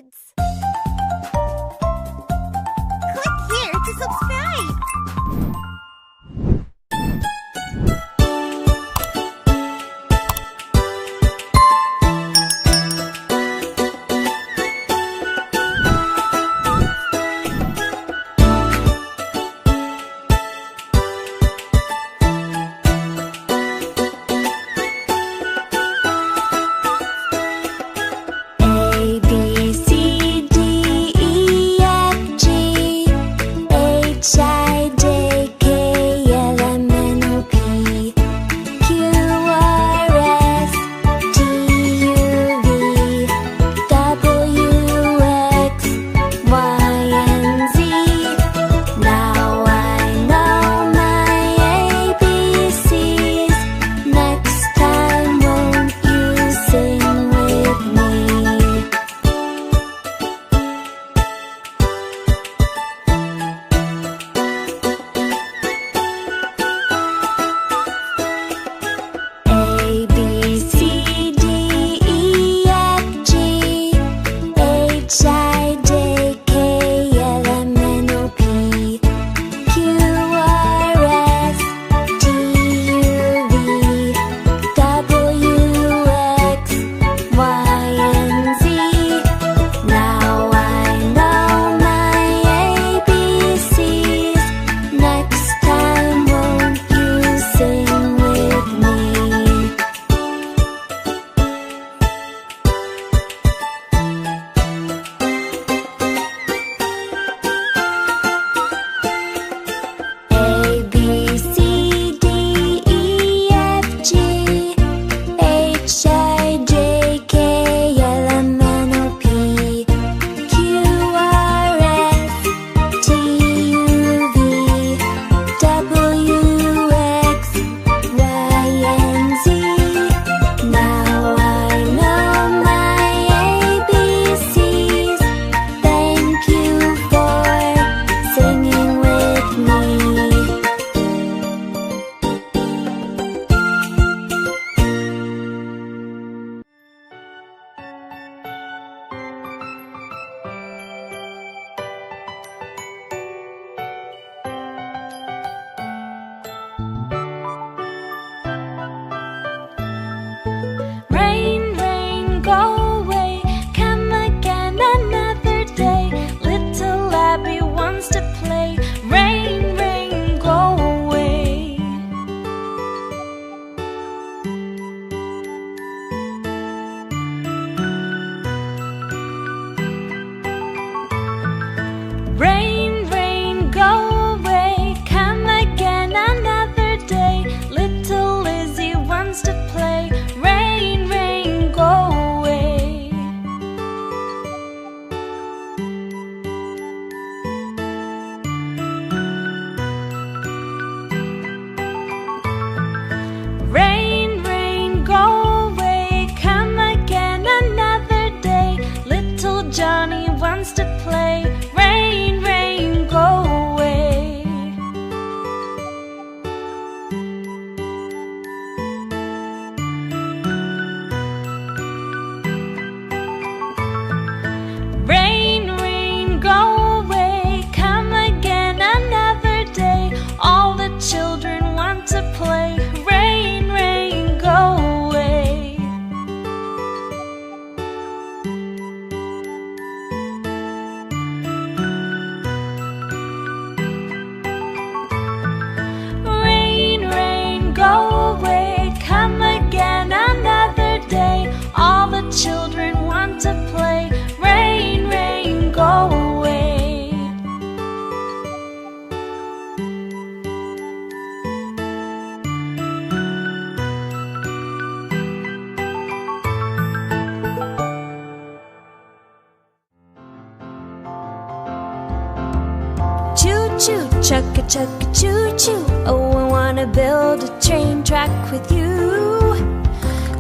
kids! Click here to subscribe! Choo-choo, chugga-chugga, choo-choo. Oh, I wanna build a train track with you.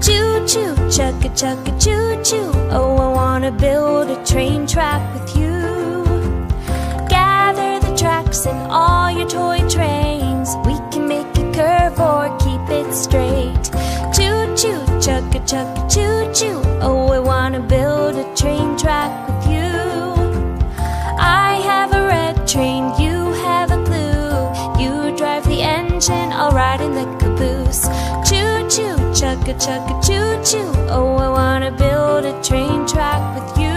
Choo-choo, chugga-chugga, choo-choo. Oh, I wanna build a train track with you. Gather the tracks and all your toy trains. We can make a curve or keep it straight. Choo-choo, chugga-chugga, choo-choo. Oh, I wanna build a train track with you. chugga chugga choo choo. Oh, I wanna build a train track with you.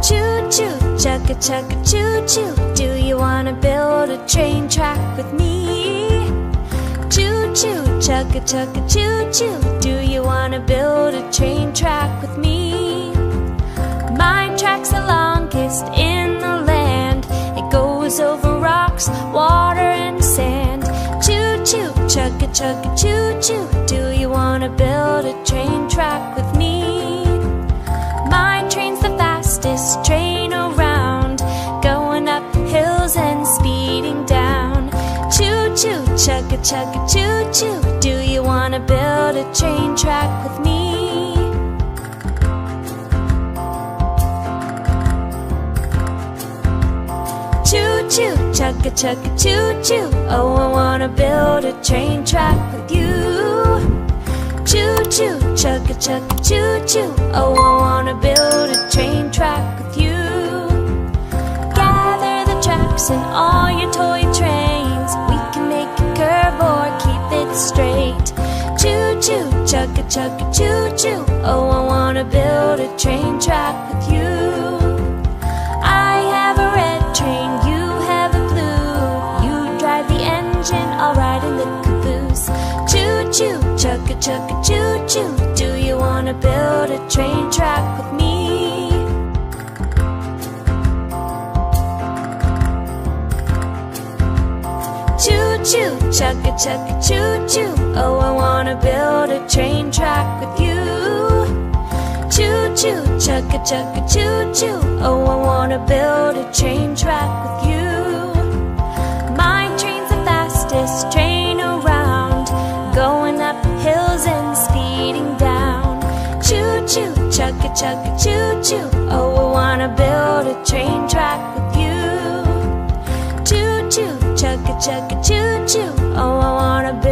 Choo choo, chugga chugga choo choo. Do you wanna build a train track with me? Choo choo, chugga chugga choo choo. Do you wanna build a train track with me? My track's the longest in the land. It goes over rocks, water and sand. Choo choo, chugga chugga choo choo. Do you wanna build a train track with me? My train's the fastest train around, going up hills and speeding down. Choo choo, chugga chugga choo choo. Do you wanna build a train track with me? Choo choo, chugga chugga choo choo. Oh, I wanna build a train track with you. Choo choo, chugga chugga choo choo. Oh, I wanna build a train track with you. Gather the tracks and all your toy trains. We can make a curve or keep it straight. Choo choo, chugga chugga choo choo. Oh, I wanna build a train track with you. I have a red train, you have a blue. You drive the engine, I'll ride in the caboose. Choo choo, chugga chugga choo choo. Do you wanna build a train track with me? Choo choo, chugga chugga choo choo. Oh, I wanna build a train track with you. Choo choo, chugga chugga choo choo. Oh, I wanna build a train track with you. My train's the fastest train around, going up hills and speeding down. Choo choo, chugga chugga choo choo. Oh, I wanna build a train track with you. Choo choo, chugga chugga choo choo. Oh, I wanna build